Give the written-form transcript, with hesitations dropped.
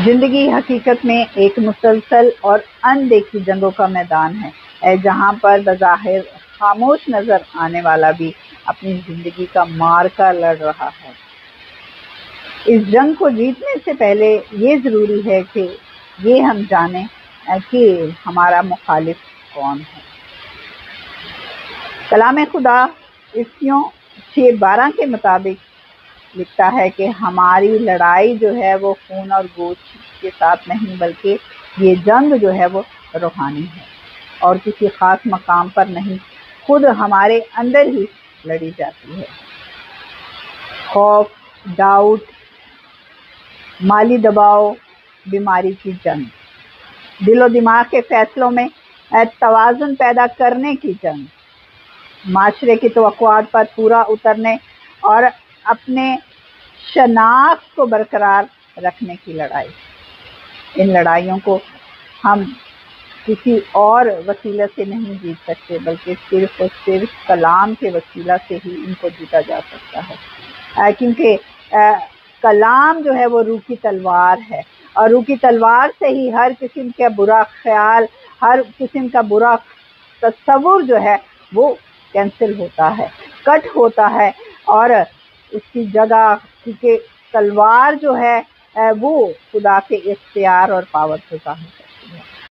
زندگی حقیقت میں ایک مسلسل اور اندیکھی جنگوں کا میدان ہے جہاں پر بظاہر خاموش نظر آنے والا بھی اپنی زندگی کا معرکہ لڑ رہا ہے۔ اس جنگ کو جیتنے سے پہلے یہ ضروری ہے کہ یہ ہم جانیں کہ ہمارا مخالف کون ہے۔ کلام خدا افسیوں 6:12 کے مطابق لکھتا ہے کہ ہماری لڑائی جو ہے وہ خون اور گوشت کے ساتھ نہیں، بلکہ یہ جنگ جو ہے وہ روحانی ہے اور کسی خاص مقام پر نہیں، خود ہمارے اندر ہی لڑی جاتی ہے۔ خوف، ڈاؤٹ، مالی دباؤ، بیماری کی جنگ، دل و دماغ کے فیصلوں میں توازن پیدا کرنے کی جنگ، معاشرے کی توقعات پر پورا اترنے اور اپنے شناخت کو برقرار رکھنے کی لڑائی۔ ان لڑائیوں کو ہم کسی اور وسیلے سے نہیں جیت سکتے، بلکہ صرف اور صرف کلام کے وسیلہ سے ہی ان کو جیتا جا سکتا ہے، کیونکہ کلام جو ہے وہ روح کی تلوار ہے، اور روح کی تلوار سے ہی ہر قسم کا برا خیال، ہر قسم کا برا تصور جو ہے وہ کینسل ہوتا ہے، کٹ ہوتا ہے، اور اس کی جگہ، کیونکہ تلوار جو ہے وہ خدا کے اختیار اور پاور سے ظاہر ہے۔